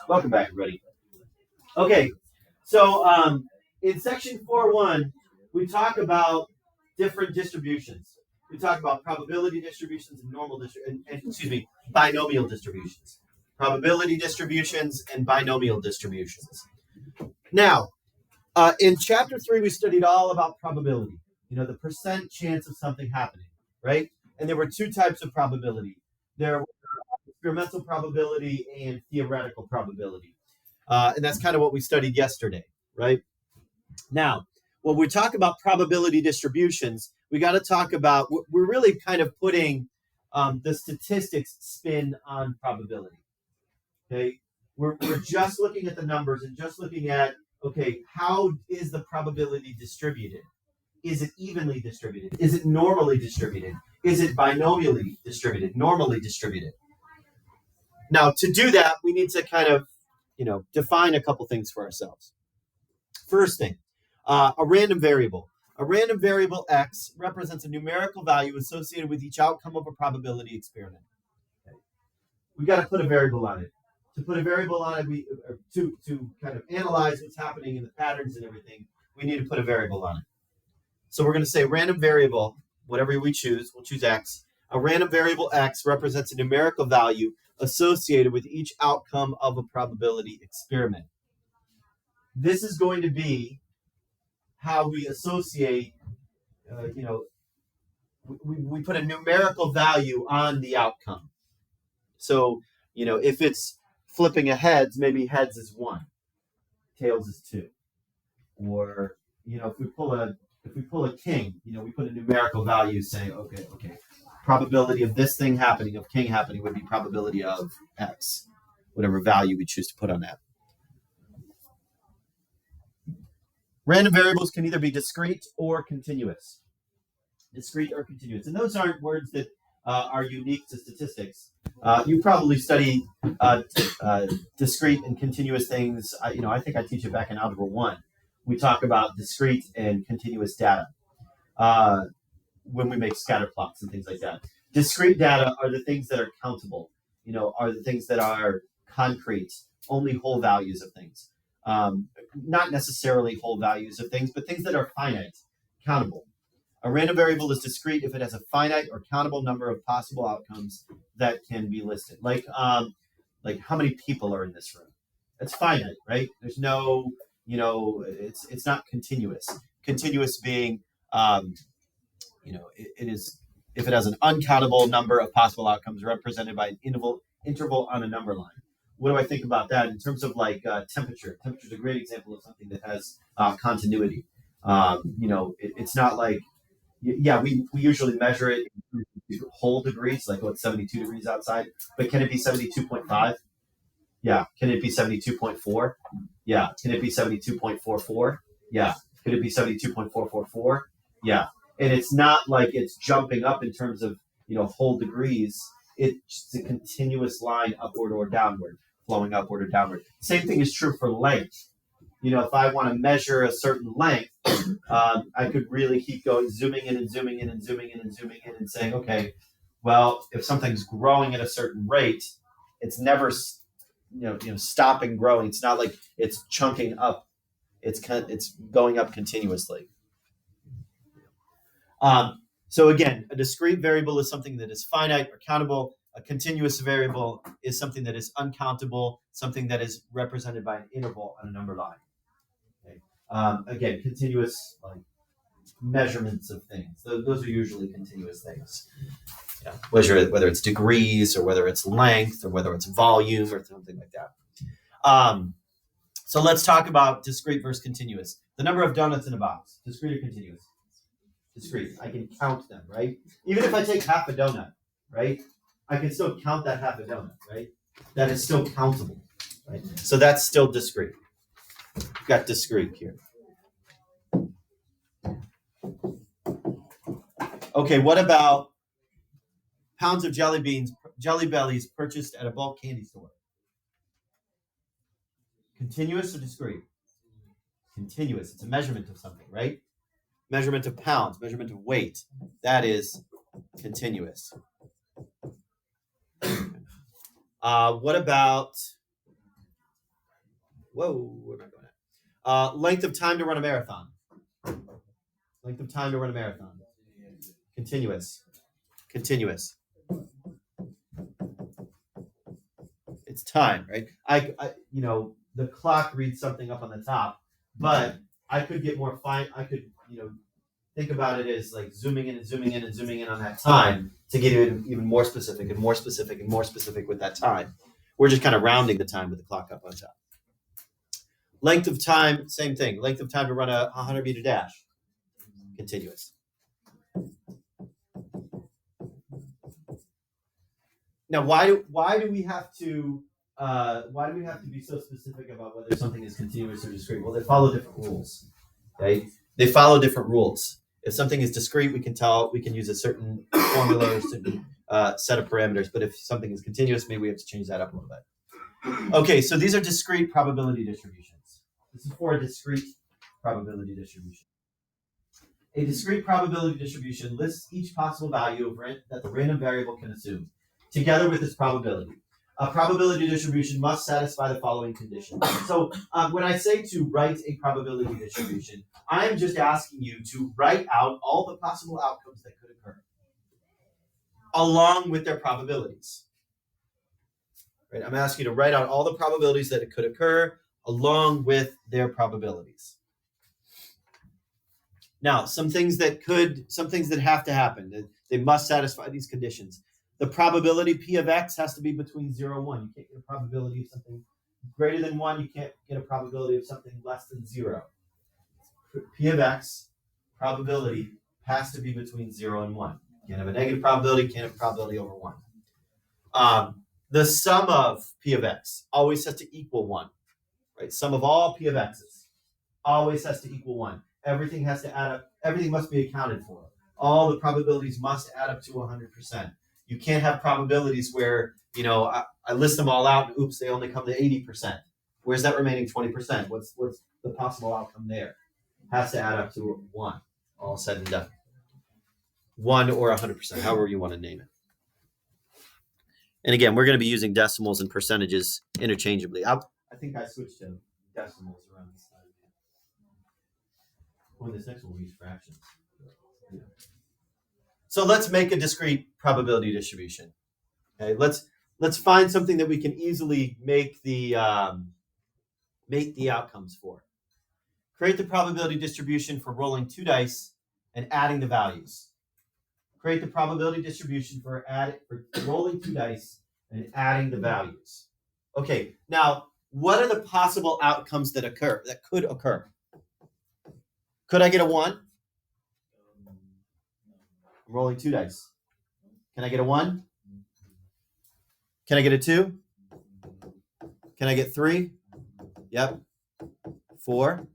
Welcome back, everybody. Okay, so in section 4.1, we talk about different distributions. We talk about probability distributions and binomial distributions. Probability distributions and binomial distributions. Now, in chapter 3, we studied all about probability. The percent chance of something happening, right? And there were two types of probability. There were experimental probability and theoretical probability. And that's kind of what we studied yesterday, right? Now, when we talk about probability distributions, we got to talk about, we're really kind of putting the statistics spin on probability. Okay, we're just looking at the numbers and just looking at, okay, how is the probability distributed? Is it evenly distributed? Is it normally distributed? Is it binomially distributed, normally distributed? Now, to do that, we need to kind of, define a couple things for ourselves. First thing, a random variable. A random variable x represents a numerical value associated with each outcome of a probability experiment. Okay. We got to put a variable on it. To put a variable on it, to kind of analyze what's happening in the patterns and everything, we need to put a variable on it. So we're going to say random variable, whatever we choose, we'll choose x. A random variable x represents a numerical value associated with each outcome of a probability experiment. This is going to be how we associate, we put a numerical value on the outcome. So, if it's flipping a heads, maybe heads is 1, tails is 2. Or, if we pull a king, we put a numerical value saying, okay, probability of this thing happening, of king happening, would be probability of x, whatever value we choose to put on that. Random variables can either be discrete or continuous. Discrete or continuous. And those aren't words that are unique to statistics. You probably study discrete and continuous things. I think I teach it back in Algebra 1. We talk about discrete and continuous data when we make scatter plots and things like that. Discrete data are the things that are countable, are the things that are concrete, only whole values of things. Not necessarily whole values of things, but things that are finite, countable. A random variable is discrete if it has a finite or countable number of possible outcomes that can be listed. Like how many people are in this room? It's finite, right? There's no, it's not continuous. Continuous being, it is if it has an uncountable number of possible outcomes represented by an interval on a number line. What do I think about that in terms of temperature? Temperature is a great example of something that has continuity. It's not like, we usually measure it in whole degrees, like it's 72 degrees outside, but can it be 72.5? Yeah. Can it be 72.4? Yeah. Can it be 72.44? Yeah. Could it be 72.444? Yeah. And it's not like it's jumping up in terms of, whole degrees. It's a continuous line upward or downward, flowing upward or downward. Same thing is true for length. If I want to measure a certain length, I could really keep going, zooming in and zooming in and zooming in and zooming in and saying, okay, well, if something's growing at a certain rate, it's never, stopping growing. It's not like it's chunking up. It's going up continuously. So again, a discrete variable is something that is finite or countable. A continuous variable is something that is uncountable, something that is represented by an interval on a number line. Okay. Again, continuous measurements of things. Those are usually continuous things. Yeah. Whether it's degrees or whether it's length or whether it's volume or something like that. So let's talk about discrete versus continuous. The number of donuts in a box, discrete or continuous? Discrete. I can count them, right? Even if I take half a donut, right? I can still count that half a donut, right? That is still countable, right? So that's still discrete. We've got discrete here. Okay, what about pounds of jelly bellies purchased at a bulk candy store? Continuous or discrete? Continuous. It's a measurement of something, right? Measurement of pounds, measurement of weight. That is continuous. What about, where am I going at? Length of time to run a marathon. Length of time to run a marathon. Continuous. It's time, right? I the clock reads something up on the top, but I could get more fine. I could, think about it as like zooming in and zooming in and zooming in on that time to get even more specific and more specific and more specific with that time. We're just kind of rounding the time with the clock up on top. Length of time, same thing. Length of time to run a 100-meter dash. Continuous. Now, why do we have to be so specific about whether something is continuous or discrete? Well, they follow different rules. Okay, they follow different rules. If something is discrete, we can use a certain formula or certain set of parameters. But if something is continuous, maybe we have to change that up a little bit. Okay, so these are discrete probability distributions. This is for a discrete probability distribution. A discrete probability distribution lists each possible value of that the random variable can assume, together with its probability. A probability distribution must satisfy the following conditions. So when I say to write a probability distribution, I'm just asking you to write out all the possible outcomes that could occur, along with their probabilities. Right? I'm asking you to write out all the probabilities that it could occur, along with their probabilities. Now, some things that have to happen. They must satisfy these conditions. The probability P of X has to be between 0 and 1. You can't get a probability of something greater than 1. You can't get a probability of something less than 0. P of X probability has to be between 0 and 1. You can't have a negative probability, can't have a probability over 1. The sum of P of X always has to equal 1. Right? Sum of all P of X's always has to equal 1. Everything has to add up. Everything must be accounted for. All the probabilities must add up to 100%. You can't have probabilities where, I list them all out and oops, they only come to 80%. Where's that remaining 20%? What's the possible outcome there? Has to add up to 1, all said and done. 1 or 100%, however you want to name it. And again, we're going to be using decimals and percentages interchangeably. I think I switched to decimals around this time. Well, this next one we use fractions. Yeah. So let's make a discrete probability distribution. Okay, let's find something that we can easily make the outcomes for. Create the probability distribution for rolling 2 dice and adding the values. Create the probability distribution for rolling 2 dice and adding the values. Okay, now what are the possible outcomes that could occur? Could I get a 1? I'm rolling 2 dice. Can I get a 1? Can I get a 2? Can I get 3? Yep. 4,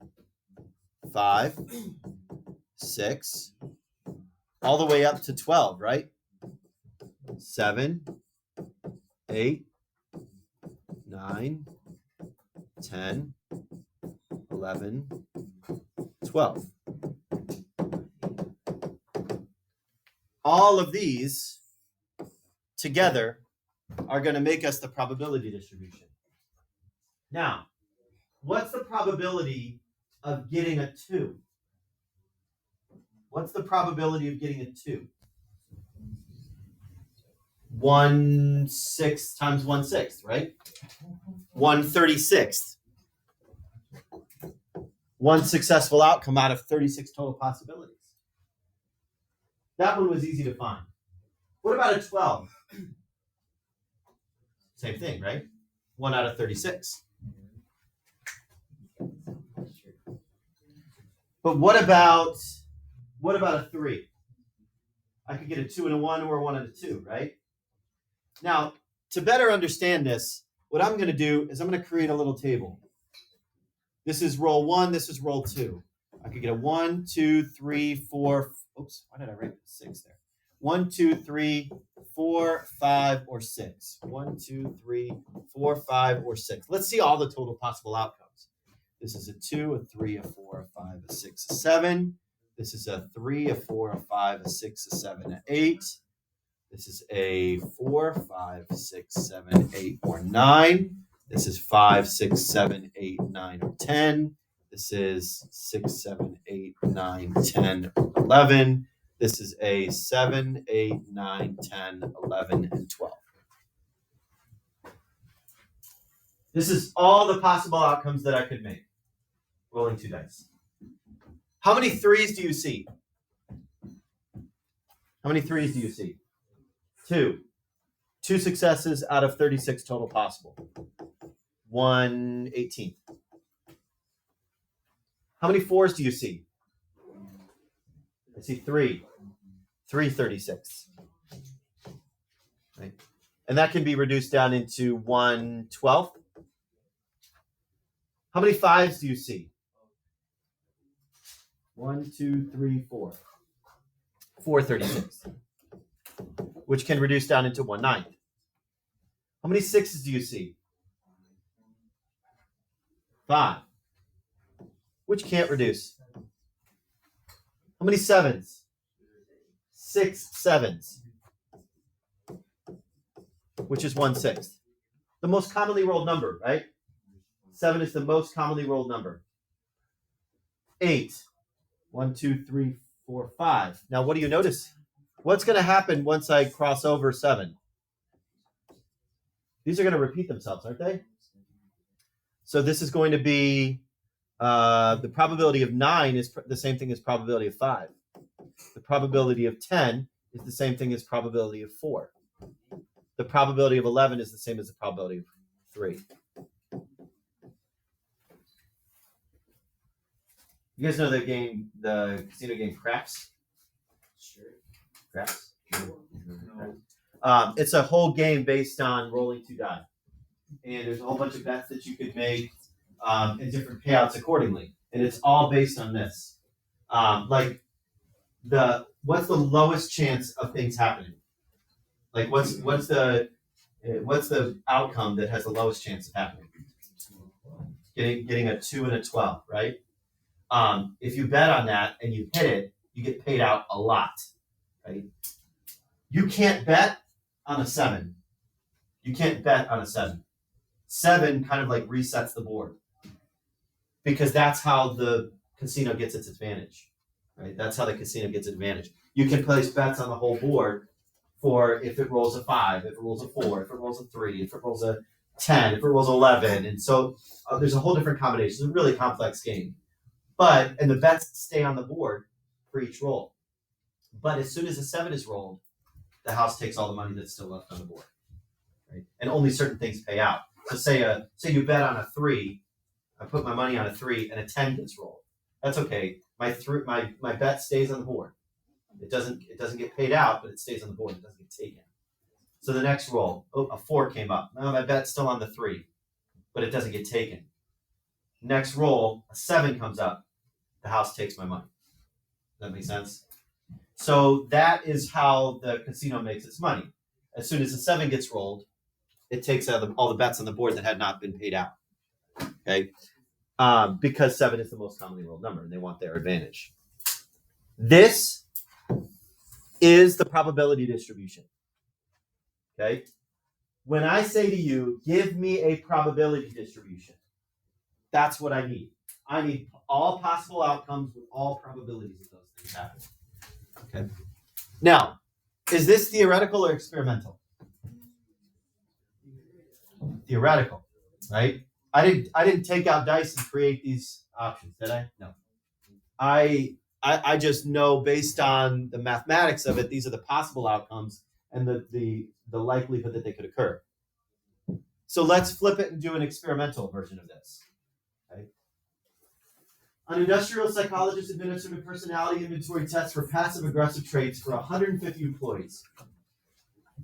5, 6, all the way up to 12, right? 7, 8, 9, 10, 11, 12. All of these together are going to make us the probability distribution. Now, what's the probability of getting a 2? What's the probability of getting a 2? 1/6 times 1/6, right? 1/36. 1 successful outcome out of 36 total possibilities. That one was easy to find. What about a 12? Same thing, right? 1 out of 36. But what about a 3? I could get a 2 and a 1 or a 1 and a 2, right? Now, to better understand this, what I'm going to do is I'm going to create a little table. This is roll 1, this is roll 2. I could get a 1, 2, 3, 4. Oops, why did I write 6 there? 1, 2, 3, 4, 5, or 6. 1, 2, 3, 4, 5, or 6. Let's see all the total possible outcomes. This is a 2, a 3, a 4, a 5, a 6, a 7. This is a 3, a 4, a 5, a 6, a 7, a 8. This is a 4, 5, 6, 7, 8, or 9. This is 5, 6, 7, 8, 9, or 10. This is 6, 7, 8, 9, 10, 11. This is a 7, 8, 9, 10, 11, and 12. This is all the possible outcomes that I could make. Rolling 2 dice. How many 3s do you see? How many 3s do you see? 2. 2 successes out of 36 total possible. 1/18. How many 4s do you see? I see 3. 3/36. Right? And that can be reduced down into 1/12. How many 5s do you see? 1, 2, 3, 4. 4/36. Which can reduce down into 1/9. How many 6s do you see? 5. Which can't reduce. How many 7s? 6 7s. Which is 1/6. The most commonly rolled number, right? 7 is the most commonly rolled number. 8. 1, 2, 3, 4, 5. Now, what do you notice? What's going to happen once I cross over 7? These are going to repeat themselves, aren't they? So this is going to be the probability of 9 is the same thing as probability of 5. The probability of 10 is the same thing as probability of 4. The probability of 11 is the same as the probability of 3. You guys know the casino game Craps? Sure. Craps? No. It's a whole game based on rolling 2 die. And there's a whole bunch of bets that you could make and different payouts accordingly. And it's all based on this. What's the lowest chance of things happening? Like what's the outcome that has the lowest chance of happening? Getting a 2 and a 12, right? If you bet on that and you hit it, you get paid out a lot, right? You can't bet on a 7. You can't bet on a 7. 7 kind of like resets the board because that's how the casino gets its advantage, right? That's how the casino gets advantage. You can place bets on the whole board for if it rolls a 5, if it rolls a 4, if it rolls a 3, if it rolls a 10, if it rolls 11. And so there's a whole different combination. It's a really complex game. And the bets stay on the board for each roll. But as soon as a 7 is rolled, the house takes all the money that's still left on the board, right? And only certain things pay out. So say you bet on a 3, I put my money on a 3, and a 10 gets rolled. That's okay. My bet stays on the board. It doesn't get paid out, but it stays on the board. It doesn't get taken. So the next roll, a 4 came up. Now my bet's still on the 3, but it doesn't get taken. Next roll, a 7 comes up. The house takes my money. Does that make sense? So that is how the casino makes its money. As soon as a 7 gets rolled, it takes out all the bets on the board that had not been paid out. Okay, because 7 is the most commonly rolled number, and they want their advantage. This is the probability distribution. Okay, when I say to you, give me a probability distribution, that's what I need. I need all possible outcomes with all probabilities of those things happening. Okay. Now, is this theoretical or experimental? Theoretical, right? I didn't take out dice and create these options, did I? No. I just know based on the mathematics of it, these are the possible outcomes and the likelihood that they could occur. So let's flip it and do an experimental version of this. Okay. An industrial psychologist administered a personality inventory test for passive-aggressive traits for 150 employees.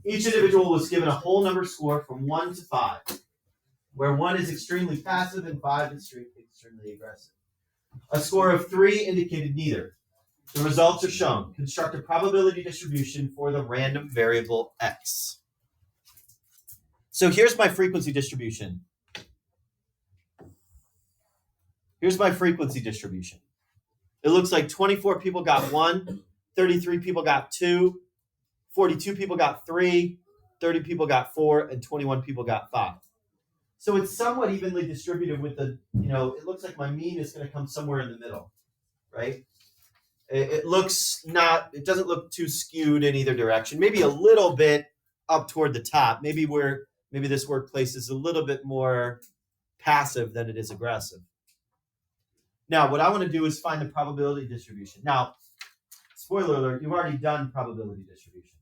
Each individual was given a whole number score from 1 to 5, where 1 is extremely passive and 5 is extremely aggressive. A score of 3 indicated neither. The results are shown. Construct a probability distribution for the random variable x. So here's my frequency distribution. Here's my frequency distribution. It looks like 24 people got 1, 33 people got 2, 42 people got 3, 30 people got 4, and 21 people got 5. So it's somewhat evenly distributed with the, it looks like my mean is going to come somewhere in the middle, right? It doesn't look too skewed in either direction. Maybe a little bit up toward the top. Maybe this workplace is a little bit more passive than it is aggressive. Now, what I want to do is find the probability distribution. Now, spoiler alert, you've already done probability distributions.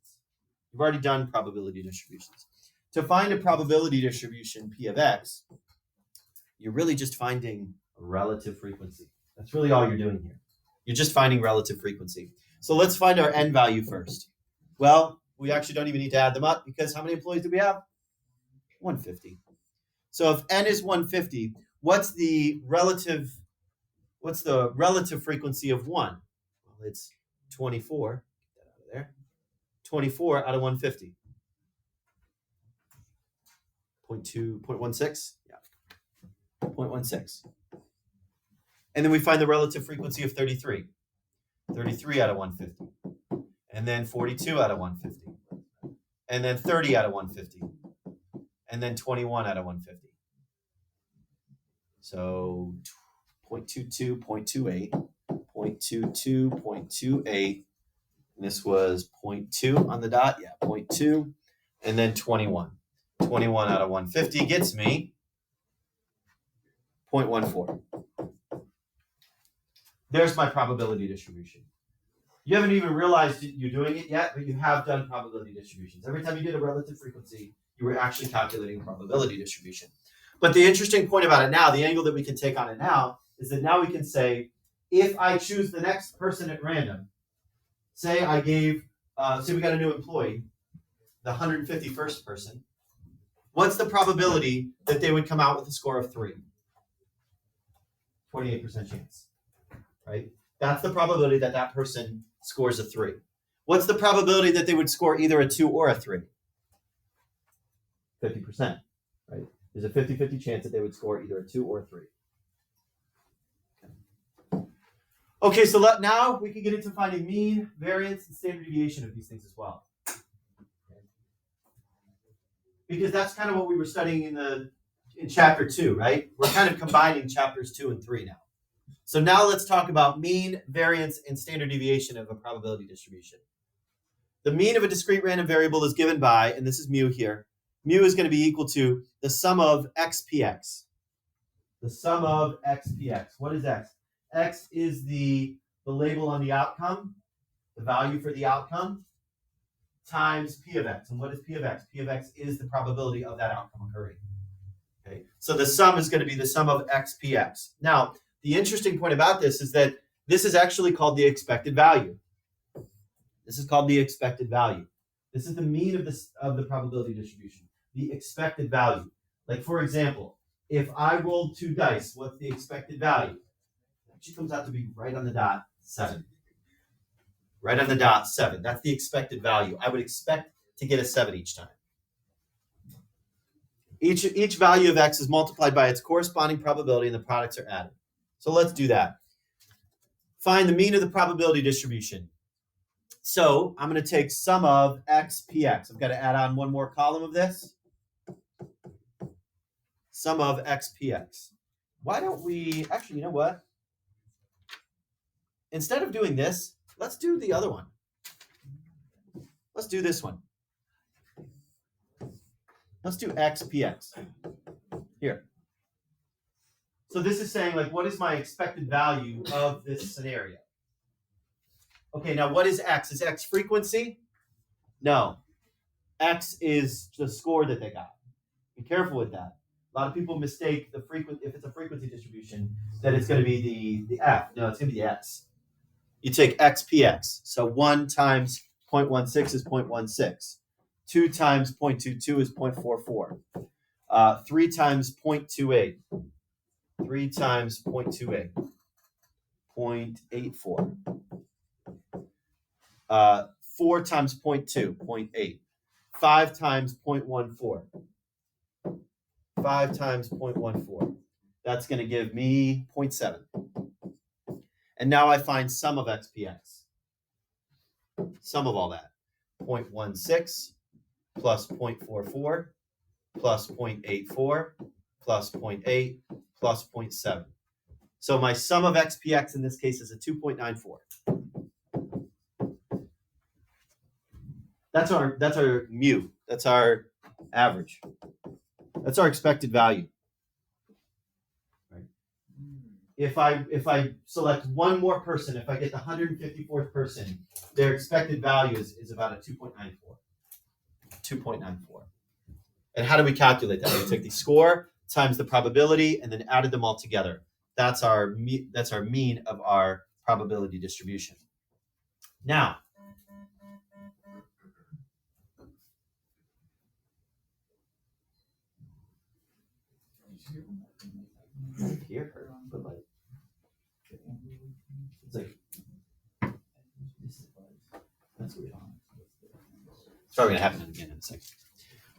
To find a probability distribution, P of X, you're really just finding a relative frequency. That's really all you're doing here. You're just finding relative frequency. So let's find our n value first. Well, we actually don't even need to add them up because how many employees do we have? 150. So if n is 150, what's the relative frequency of 1? Well, it's 24. Get that out of there. 24 out of 150. 0.16? Yeah. 0.16. And then we find the relative frequency of 33. 33 out of 150. And then 42 out of 150. And then 30 out of 150. And then 21 out of 150. So 0.22, 0.28, 0.22, 0.28. And this was 0.2 on the dot. Yeah, 0.2. And then 21. 21 out of 150 gets me 0.14. There's my probability distribution. You haven't even realized you're doing it yet, but you have done probability distributions. Every time you did a relative frequency, you were actually calculating probability distribution. But the interesting point about it now, the angle that we can take on it now, is that now we can say, if I choose the next person at random, say we got a new employee, the 151st person, what's the probability that they would come out with a score of 3? 28% chance, right? That's the probability that that person scores a 3. What's the probability that they would score either a 2 or a 3? 50%, right? There's a 50-50 chance that they would score either a 2 or a 3. Okay, so now we can get into finding mean, variance, and standard deviation of these things as well. Okay. Because that's kind of what we were studying in chapter 2, right? We're kind of combining chapters 2 and 3 now. So now let's talk about mean, variance, and standard deviation of a probability distribution. The mean of a discrete random variable is given by, and this is mu here, mu is going to be equal to the sum of xpx. The sum of xpx. What is x? X is the label on the outcome, the value for the outcome, times p of x. And what is p of x? P of x is the probability of that outcome occurring. Okay, so the sum is going to be the sum of xpx. Now, the interesting point about this is that this is actually called the expected value. This is called the expected value. This is the mean of the probability distribution, the expected value. Like, for example, if I rolled 2 dice, what's the expected value? It actually comes out to be right on the dot 7. Right on the dot 7. That's the expected value. I would expect to get a 7 each time. Each value of x is multiplied by its corresponding probability and the products are added. So let's do that. Find the mean of the probability distribution. So I'm going to take sum of xpx. I've got to add on one more column of this. Sum of xpx. Why don't we, actually, you know what? Instead of doing this, let's do the other one. Let's do this one. Let's do xpx. Here. So this is saying, like, what is my expected value of this scenario? Okay, now what is x? Is x frequency? No. X is the score that they got. Be careful with that. A lot of people mistake if it's a frequency distribution, that it's going to be the f. No, it's going to be the x. You take xpx. So 1 times 0.16 is 0.16. 2 times 0.22 is 0.44. 3 times 0.28. 3 times 0.28. 0.84. 4 times 0.2, 0.8. 5 times 0.14. 5 times 0.14. That's going to give me 0.7. And now I find sum of xpx. Sum of all that. 0.16 plus 0.44 plus 0.84 plus 0.8 plus 0.7. So my sum of xpx in this case is a 2.94. That's our mu. That's our average. That's our expected value. Right. If I select one more person, if I get the 154th person, their expected value is about a 2.94. 2.94. And how do we calculate that? We took the score times the probability and then added them all together. That's our mean of our probability distribution. Now, I hear her, but like, it's like, that's weird. It's probably gonna happen again in a second.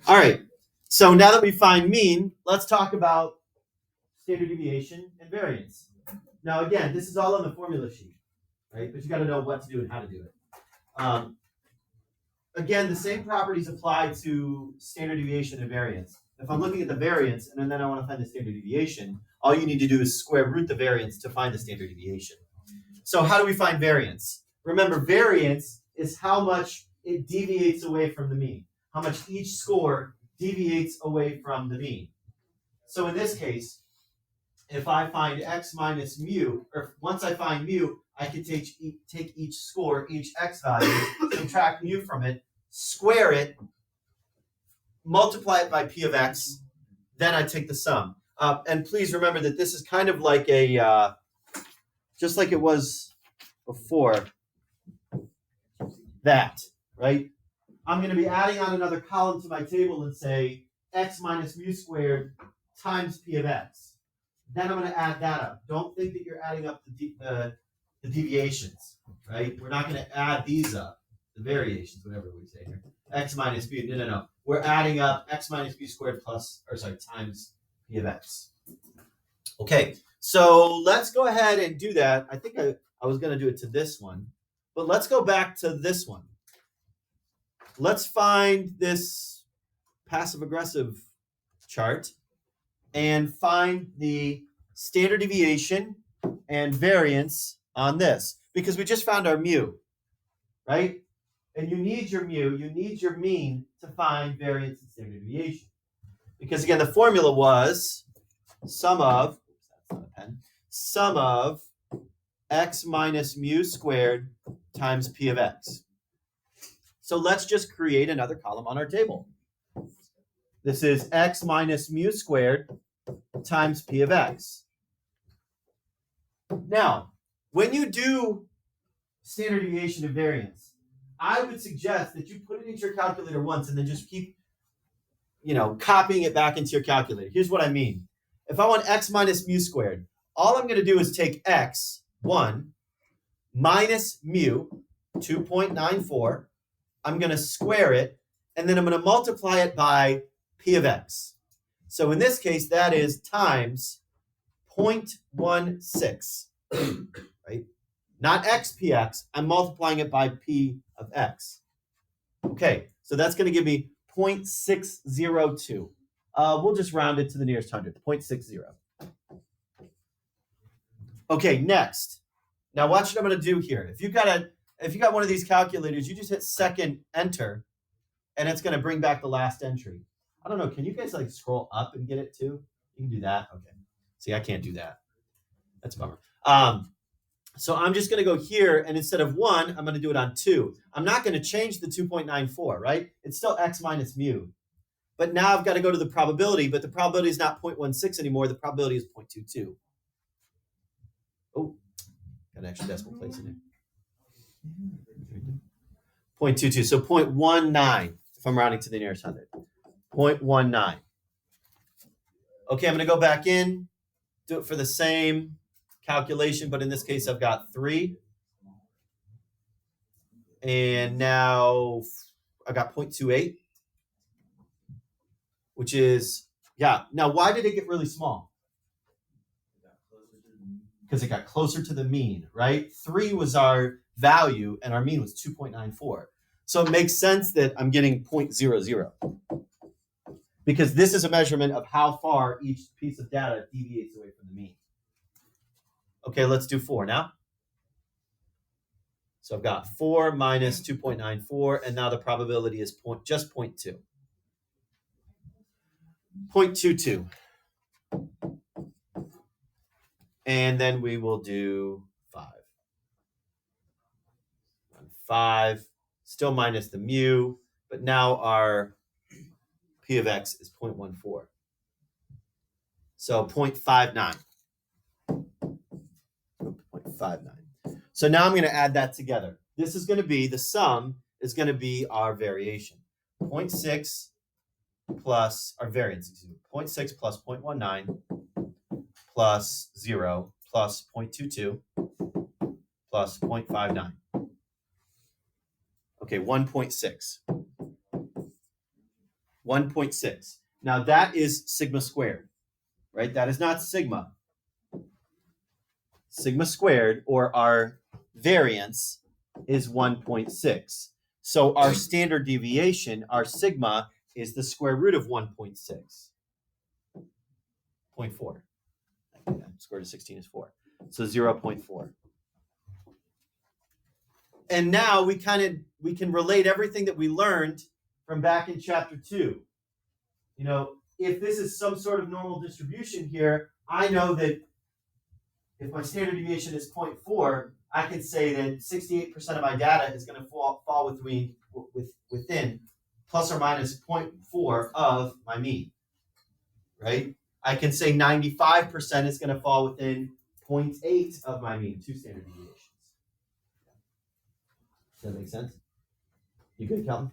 All right. So now that we find mean, let's talk about standard deviation and variance. Now, again, this is all on the formula sheet, right? But you got to know what to do and how to do it. Again, the same properties apply to standard deviation and variance. If I'm looking at the variance and then I want to find the standard deviation, all you need to do is square root the variance to find the standard deviation. So how do we find variance? Remember, variance is how much it deviates away from the mean, how much each score deviates away from the mean. So in this case, if I find x minus mu, or once I find mu, I can take each score, each x value, subtract mu from it, square it, multiply it by p of x, then I take the sum. And please remember that this is kind of like a, just like it was before that, right? I'm going to be adding on another column to my table and say x minus mu squared times p of x. Then I'm going to add that up. Don't think that you're adding up the deviations, right? We're not going to add these up, the variations, whatever we say here. X minus mu, no. We're adding up x minus mu squared times p of x. Okay, so let's go ahead and do that. I think I was going to do it to this one, but let's go back to this one. Let's find this passive-aggressive chart and find the standard deviation and variance on this, because we just found our mu, right? And you need your mu, you need your mean to find variance and standard deviation. Because again, the formula was sum of x minus mu squared times p of x. So let's just create another column on our table. This is x minus mu squared times p of x. Now, when you do standard deviation and variance, I would suggest that you put it into your calculator once and then just keep, copying it back into your calculator. Here's what I mean. If I want x minus mu squared, all I'm going to do is take x, 1, minus mu, 2.94. I'm going to square it, and then I'm going to multiply it by p of x. So in this case, that is times 0.16, right? Not xpx, I'm multiplying it by p of x. Okay, so that's going to give me 0.602. We'll just round it to the nearest hundredth, 0.60. Okay, next. Now watch what I'm going to do here. If you got one of these calculators, you just hit second enter, and it's going to bring back the last entry. I don't know. Can you guys scroll up and get it too? You can do that. Okay. See, I can't do that. That's a bummer. So I'm just going to go here, and instead of 1, I'm going to do it on 2. I'm not going to change the 2.94, right? It's still x minus mu. But now I've got to go to the probability, but the probability is not 0.16 anymore. The probability is 0.22. Oh, got an extra decimal place in there. 0.22, so 0.19 if I'm rounding to the nearest hundred. 0.19. Okay, I'm going to go back in, do it for the same calculation, but in this case I've got 3. And now I got 0.28, which is, now why did it get really small? Because it got closer to the mean, right? 3 was our value, and our mean was 2.94. So it makes sense that I'm getting 0.00 because this is a measurement of how far each piece of data deviates away from the mean. Okay, let's do 4 now. So I've got 4 minus 2.94, and now the probability is just 0.2. 0.22. And then we will do 5. 5, still minus the mu, but now our P of x is 0.14. So 0.59. 0.59. So now I'm going to add that together. This is going to be, the sum is going to be our variation. 0.6 plus, our variance, 0.6 plus 0.19 plus 0 plus 0.22 plus 0.59. Okay, 1.6. 1.6. Now that is sigma squared, right? That is not sigma. Sigma squared, or our variance, is 1.6. So our standard deviation, our sigma, is the square root of 1.6. 0.4. Square root of 16 is 4. So 0.4. And now we can relate everything that we learned from back in chapter 2. You know, if this is some sort of normal distribution here, I know that if my standard deviation is 0.4, I can say that 68% of my data is going to fall within plus or minus 0.4 of my mean, right? I can say 95% is going to fall within 0.8 of my mean, 2 standard deviations. Does that make sense? You good, Kelton?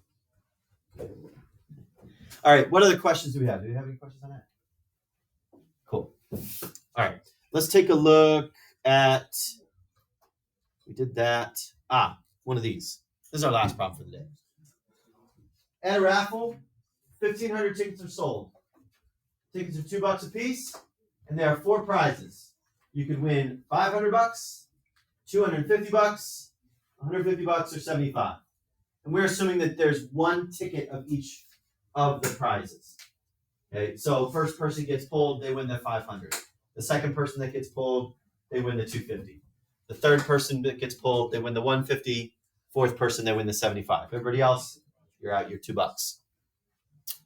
All right, what other questions do we have? Do we have any questions on that? Cool. All right, let's take a look at, we did that. One of these. This is our last problem for the day. At a raffle, 1,500 tickets are sold. Tickets are $2 a piece, and there are 4 prizes. You could win $500, $250, $150, or $75. And we're assuming that there's 1 ticket of each of the prizes. Okay, so first person gets pulled, they win the 500. The second person that gets pulled, they win the 250. The third person that gets pulled, they win the 150. Fourth person, they win the 75. Everybody else, you're out your $2.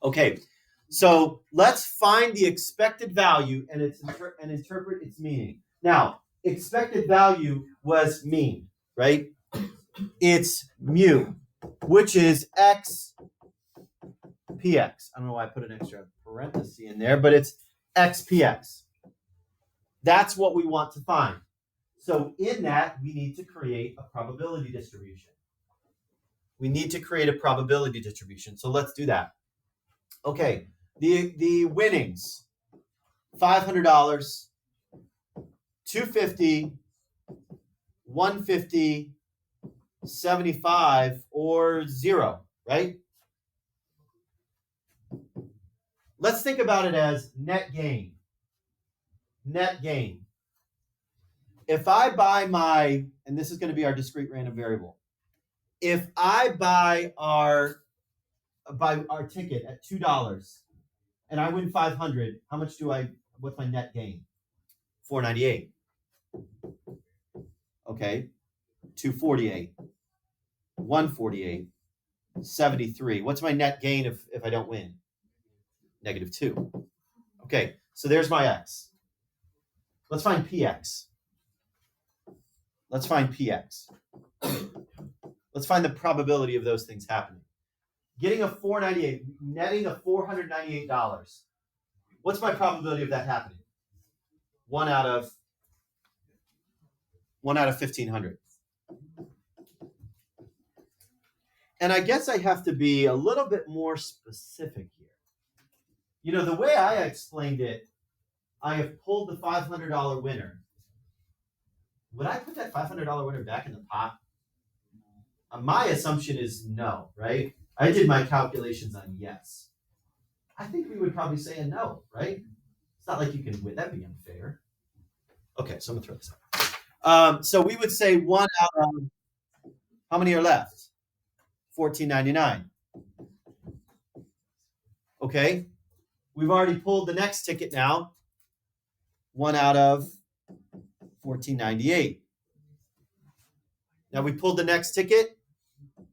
Okay, so let's find the expected value and interpret its meaning. Now, expected value was mean, right? It's mu, which is x px. I don't know why I put an extra parenthesis in there, but it's x px. That's what we want to find. So in that, we need to create a probability distribution. We need to create a probability distribution. So let's do that. Okay, the winnings, $500, $250, $150, $75, or 0, right? Let's think about it as net gain. Net gain. If I buy and this is going to be our discrete random variable. If I buy our ticket at $2 and I win 500, how much what's my net gain? $498. Okay. 248. 148. 73. What's my net gain if I don't win? -2. Okay, so there's my x. Let's find px. Let's find px. Let's find the probability of those things happening. Getting a $498, netting a $498. What's my probability of that happening? 1 out of 1,500. And I guess I have to be a little bit more specific here. You know, the way I explained it, I have pulled the $500 winner. Would I put that $500 winner back in the pot? My assumption is no, right? I did my calculations on yes. I think we would probably say a no, right? It's not like you can win. That'd be unfair. Okay, so I'm going to throw this out. So we would say 1 out of, how many are left? $14.99. Okay, we've already pulled the next ticket now. 1 out of $14.98. Now we pulled the next ticket.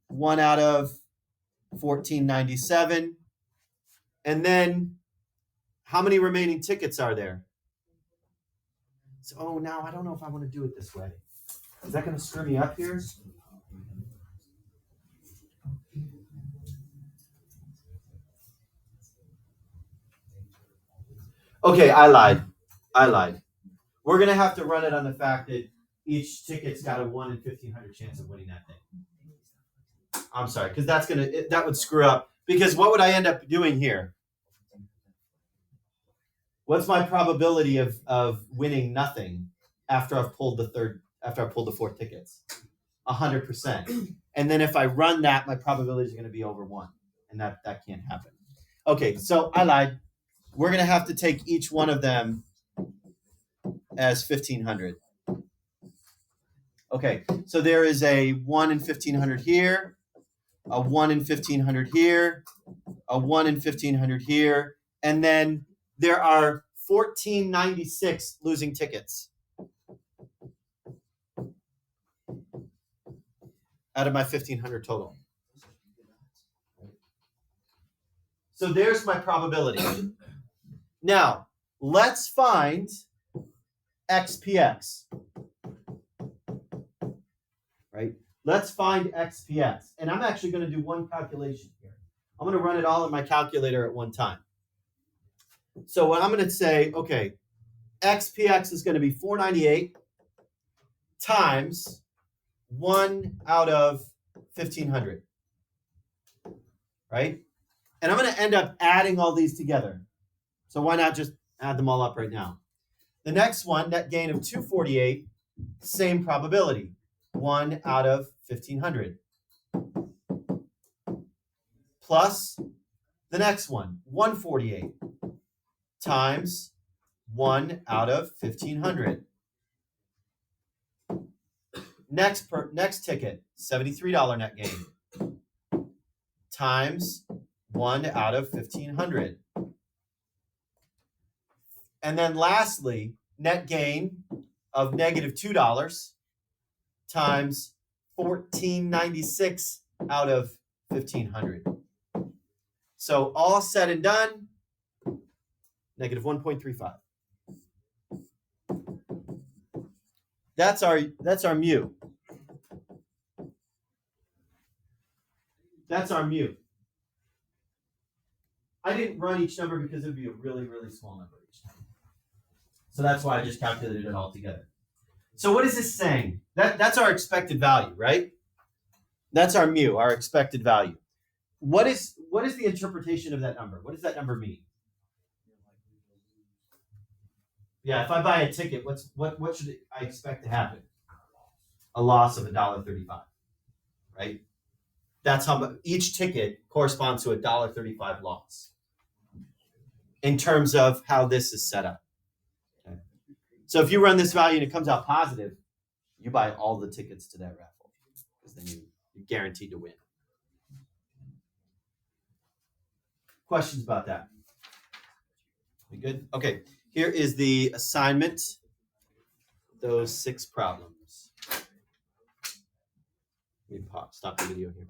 1 out of $14.97. And then how many remaining tickets are there? So, oh, now I don't know if I want to do it this way. Is that going to screw me up here? Okay, I lied. We're going to have to run it on the fact that each ticket's got a 1 in 1,500 chance of winning that thing. I'm sorry, because that would screw up. Because what would I end up doing here? What's my probability of winning nothing after I've pulled the 4 tickets? 100%. And then if I run that, my probability is going to be over 1, and that can't happen. Okay, so I lied. We're going to have to take each one of them as 1,500. Okay, so there is a 1 in 1,500 here, a 1 in 1,500 here, a 1 in 1,500 here, and then there are 1,496 losing tickets out of my 1,500 total. So there's my probability. Now, let's find XPX. Right? Let's find XPX. And I'm actually going to do one calculation here. I'm going to run it all in my calculator at one time. So what I'm going to say, okay, XPX is going to be 498 times 1 out of 1,500. Right? And I'm going to end up adding all these together. So why not just add them all up right now? The next one, net gain of 248, same probability. 1 out of 1,500. Plus the next one, 148 times 1 out of 1,500. Next ticket, $73 net gain times 1 out of 1,500. And then lastly, net gain of negative $2 times 1,496 out of 1,500. So all said and done, negative 1.35. That's our mu. That's our mu. I didn't run each number because it would be a really, really small number each time. So that's why I just calculated it all together. So what is this saying? That's our expected value, right? That's our mu, our expected value. What is the interpretation of that number? What does that number mean? Yeah, if I buy a ticket, what should I expect to happen? A loss of $1.35, right? That's how much each ticket corresponds to a $1.35 loss in terms of how this is set up. Okay. So if you run this value and it comes out positive, you buy all the tickets to that raffle because then you're guaranteed to win. Questions about that? We good? Okay. Here is the assignment. Those 6 problems. Let me stop the video here.